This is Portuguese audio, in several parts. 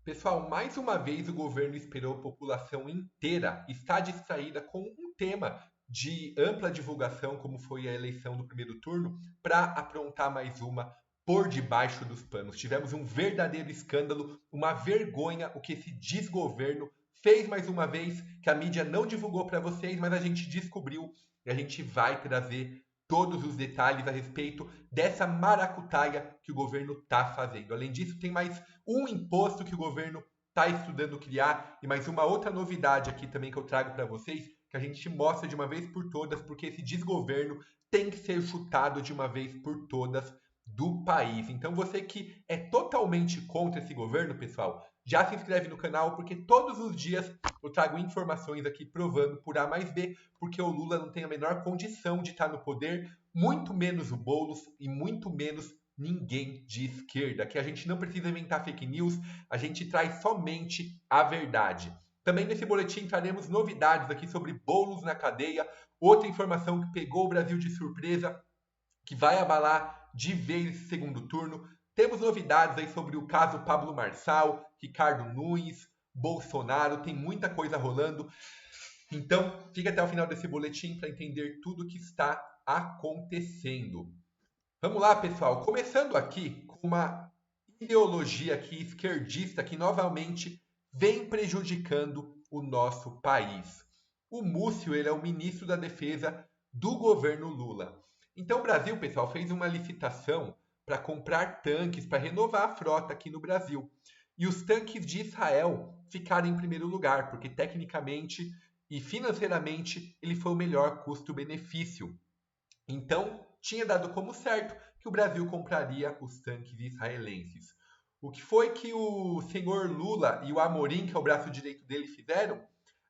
Pessoal, mais uma vez o governo esperou a população inteira estar distraída com um tema de ampla divulgação, como foi a eleição do primeiro turno, para aprontar mais uma por debaixo dos panos. Tivemos um verdadeiro escândalo, uma vergonha o que esse desgoverno fez mais uma vez, que a mídia não divulgou para vocês, mas a gente descobriu e a gente vai trazer todos os detalhes a respeito dessa maracutaia que o governo está fazendo. Além disso, tem mais um imposto que o governo está estudando criar e mais uma outra novidade aqui também que eu trago para vocês, que a gente mostra de uma vez por todas, porque esse desgoverno tem que ser chutado de uma vez por todas do país. Então você que é totalmente contra esse governo, pessoal, já se inscreve no canal, porque todos os dias eu trago informações aqui provando por A mais B, porque o Lula não tem a menor condição de estar no poder, muito menos o Boulos e muito menos ninguém de esquerda, que a gente não precisa inventar fake news, a gente traz somente a verdade. Também nesse boletim traremos novidades aqui sobre Boulos na cadeia, outra informação que pegou o Brasil de surpresa, que vai abalar de vez esse segundo turno. Temos novidades aí sobre o caso Pablo Marçal, Ricardo Nunes, Bolsonaro, tem muita coisa rolando. Então, fica até o final desse boletim para entender tudo o que está acontecendo. Vamos lá, pessoal. Começando aqui com uma ideologia aqui esquerdista que novamente vem prejudicando o nosso país. O Múcio, ele é o ministro da Defesa do governo Lula. Então, o Brasil, pessoal, fez uma licitação para comprar tanques, para renovar a frota aqui no Brasil. E os tanques de Israel ficaram em primeiro lugar, porque tecnicamente e financeiramente ele foi o melhor custo-benefício. Então, tinha dado como certo que o Brasil compraria os tanques israelenses. O que foi que o senhor Lula e o Amorim, que é o braço direito dele, fizeram?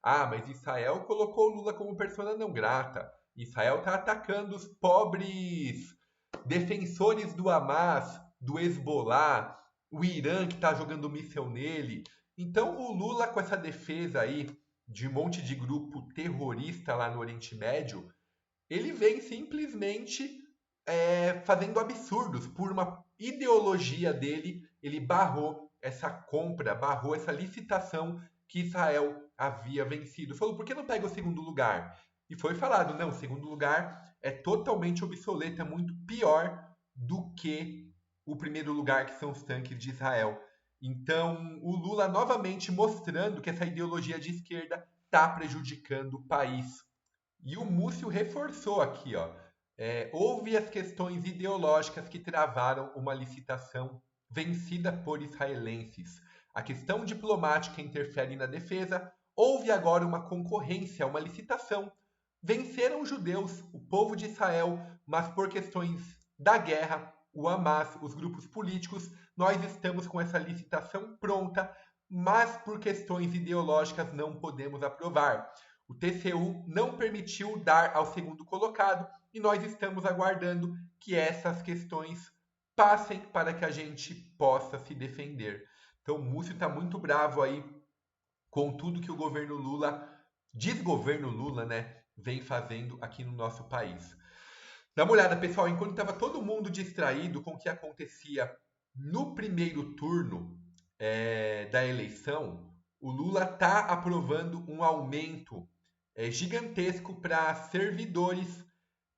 Ah, mas Israel colocou o Lula como persona não grata. Israel está atacando os pobres defensores do Hamas, do Hezbollah, o Irã que está jogando míssil nele. Então, o Lula, com essa defesa aí de um monte de grupo terrorista lá no Oriente Médio, ele vem simplesmente fazendo absurdos por uma ideologia dele. Ele barrou essa compra, barrou essa licitação que Israel havia vencido. Falou, por que não pega o segundo lugar? E foi falado, não, o segundo lugar é totalmente obsoleto, é muito pior do que o primeiro lugar, que são os tanques de Israel. Então, o Lula novamente mostrando que essa ideologia de esquerda está prejudicando o país. E o Múcio reforçou aqui, ó. Houve as questões ideológicas que travaram uma licitação vencida por israelenses. A questão diplomática interfere na defesa. Houve agora uma concorrência, uma licitação. Venceram os judeus, o povo de Israel, mas por questões da guerra, o Hamas, os grupos políticos, nós estamos com essa licitação pronta, mas por questões ideológicas não podemos aprovar. O TCU não permitiu dar ao segundo colocado e nós estamos aguardando que essas questões passem para que a gente possa se defender. Então o Múcio está muito bravo aí com tudo que o governo Lula, desgoverno Lula, né, vem fazendo aqui no nosso país. Dá uma olhada, pessoal, enquanto estava todo mundo distraído com o que acontecia no primeiro turno da eleição, o Lula está aprovando um aumento gigantesco para servidores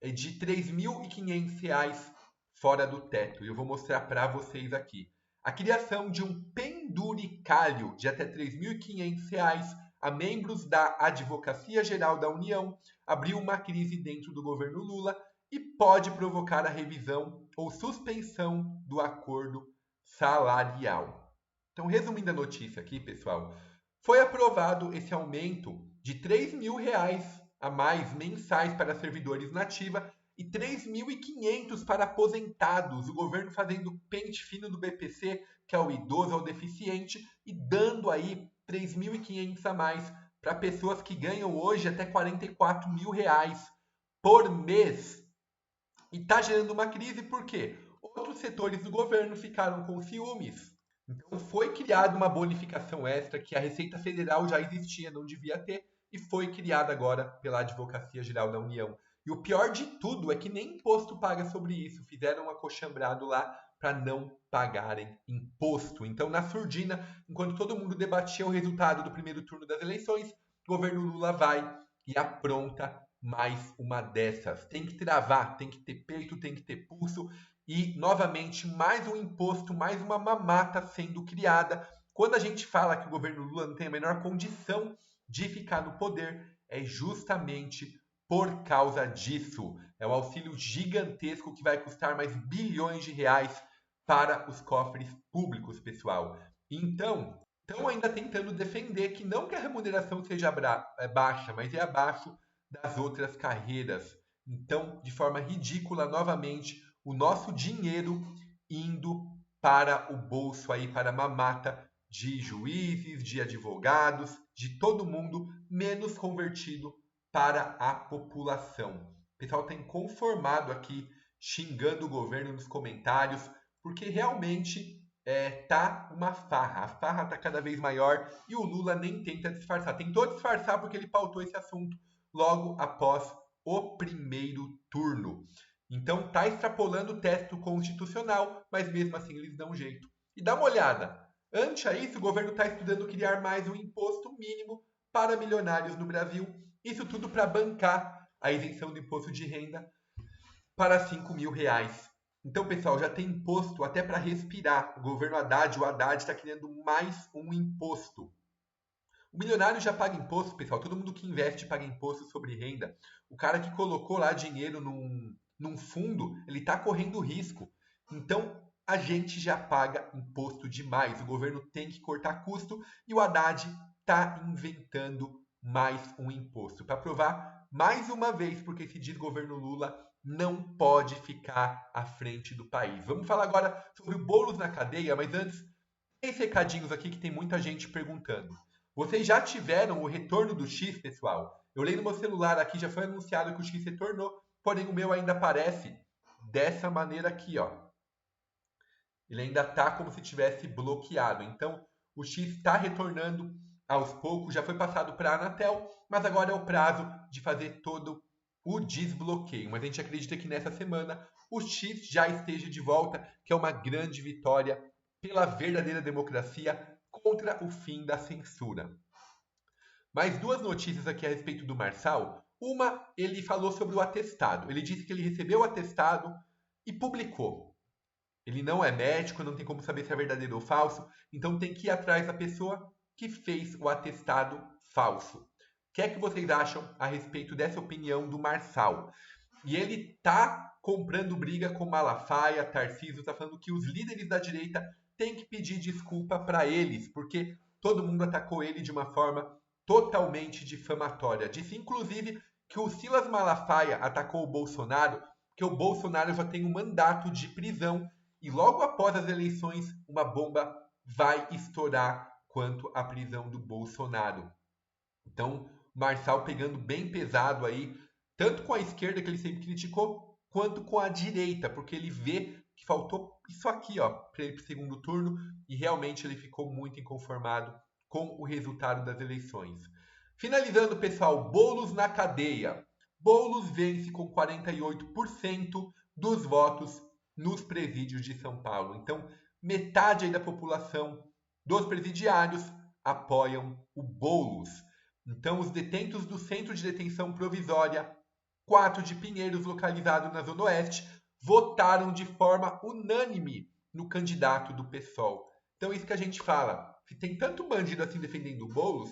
de R$ 3.500 fora do teto. E eu vou mostrar para vocês aqui. A criação de um penduricalho de até R$ 3.500 a membros da Advocacia Geral da União abriu uma crise dentro do governo Lula e pode provocar a revisão ou suspensão do acordo salarial. Então, resumindo a notícia aqui, pessoal, foi aprovado esse aumento de R$ 3.000 a mais mensais para servidores na ativa e 3.500 para aposentados. O governo fazendo pente fino do BPC, que é o idoso, é o deficiente, e dando aí 3.500 a mais para pessoas que ganham hoje até R$ 44.000 por mês. E está gerando uma crise porque outros setores do governo ficaram com ciúmes. Então foi criada uma bonificação extra que a Receita Federal já existia, não devia ter, e foi criada agora pela Advocacia Geral da União. E o pior de tudo é que nem imposto paga sobre isso. Fizeram um acochambrado lá para não pagarem imposto. Então, na surdina, enquanto todo mundo debatia o resultado do primeiro turno das eleições, o governo Lula vai e apronta mais uma dessas. Tem que travar, tem que ter peito, tem que ter pulso e, novamente, mais um imposto, mais uma mamata sendo criada. Quando a gente fala que o governo Lula não tem a menor condição de ficar no poder, é justamente por causa disso. É um auxílio gigantesco que vai custar mais bilhões de reais para os cofres públicos, pessoal. Então, estão ainda tentando defender que não que a remuneração seja baixa, mas é abaixo das outras carreiras. Então, de forma ridícula, novamente, o nosso dinheiro indo para o bolso aí, para a mamata de juízes, de advogados, de todo mundo, menos convertido para a população. O pessoal está inconformado aqui, xingando o governo nos comentários, porque realmente tá uma farra. A farra está cada vez maior e o Lula nem tenta disfarçar. Tentou disfarçar porque ele pautou esse assunto logo após o primeiro turno. Então tá extrapolando o teto constitucional, mas mesmo assim eles dão um jeito. E dá uma olhada. Ante a isso, o governo está estudando criar mais um imposto mínimo para milionários no Brasil. Isso tudo para bancar a isenção do imposto de renda para R$ 5.000. Então, pessoal, já tem imposto até para respirar. O governo Haddad, o Haddad está criando mais um imposto. O milionário já paga imposto, pessoal. Todo mundo que investe paga imposto sobre renda. O cara que colocou lá dinheiro num fundo, ele está correndo risco. Então, a gente já paga imposto demais. O governo tem que cortar custo e o Haddad está inventando mais um imposto para provar mais uma vez porque se diz governo Lula não pode ficar à frente do país. Vamos falar agora sobre o Boulos na cadeia, mas antes, 3 recadinhos aqui que tem muita gente perguntando. Vocês já tiveram o retorno do X, pessoal? Eu leio no meu celular aqui, já foi anunciado que o X retornou, porém o meu ainda aparece dessa maneira aqui, ó. Ele ainda está como se tivesse bloqueado. Então, o X está retornando aos poucos, já foi passado para a Anatel, mas agora é o prazo de fazer todo o desbloqueio. Mas a gente acredita que nessa semana o X já esteja de volta, que é uma grande vitória pela verdadeira democracia contra o fim da censura. Mais 2 notícias aqui a respeito do Marçal. Uma, ele falou sobre o atestado. Ele disse que ele recebeu o atestado e publicou. Ele não é médico, não tem como saber se é verdadeiro ou falso, então tem que ir atrás da pessoa que fez o atestado falso. O que é que vocês acham a respeito dessa opinião do Marçal? E ele tá comprando briga com Malafaia, Tarcísio, tá falando que os líderes da direita têm que pedir desculpa para eles, porque todo mundo atacou ele de uma forma totalmente difamatória. Disse, inclusive, que o Silas Malafaia atacou o Bolsonaro, que o Bolsonaro já tem um mandato de prisão e logo após as eleições uma bomba vai estourar quanto à prisão do Bolsonaro. Então, Marçal pegando bem pesado aí, tanto com a esquerda que ele sempre criticou, quanto com a direita, porque ele vê que faltou isso aqui, ó, para ele para o segundo turno e realmente ele ficou muito inconformado com o resultado das eleições. Finalizando, pessoal, Boulos na cadeia. Boulos vence com 48% dos votos nos presídios de São Paulo. Então, metade aí da população dos presidiários apoiam o Boulos. Então, os detentos do Centro de Detenção Provisória 4 de Pinheiros, localizado na Zona Oeste, votaram de forma unânime no candidato do PSOL. Então, isso que a gente fala. Se tem tanto bandido assim defendendo o Boulos,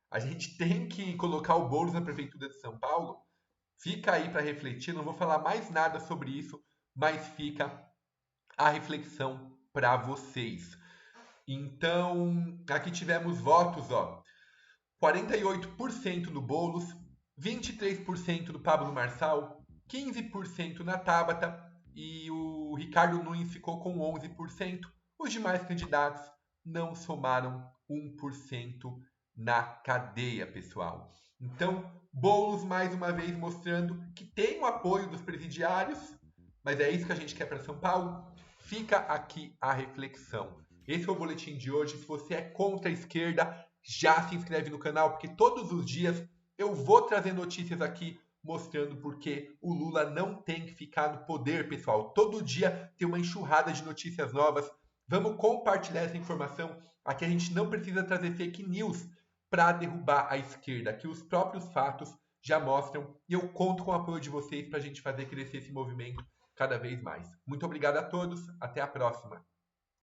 a gente tem que colocar o Boulos na Prefeitura de São Paulo? Fica aí para refletir, não vou falar mais nada sobre isso, mas fica a reflexão para vocês. Então, aqui tivemos votos, ó. 48% no Boulos, 23% do Pablo Marçal, 15% na Tabata e o Ricardo Nunes ficou com 11%. Os demais candidatos não somaram 1% na cadeia, pessoal. Então, Boulos mais uma vez mostrando que tem o apoio dos presidiários, mas é isso que a gente quer para São Paulo. Fica aqui a reflexão. Esse foi o boletim de hoje. Se você é contra a esquerda, já se inscreve no canal, porque todos os dias eu vou trazer notícias aqui mostrando porque o Lula não tem que ficar no poder, pessoal. Todo dia tem uma enxurrada de notícias novas. Vamos compartilhar essa informação. Aqui a gente não precisa trazer fake news para derrubar a esquerda, que os próprios fatos já mostram. E eu conto com o apoio de vocês para a gente fazer crescer esse movimento cada vez mais. Muito obrigado a todos. Até a próxima.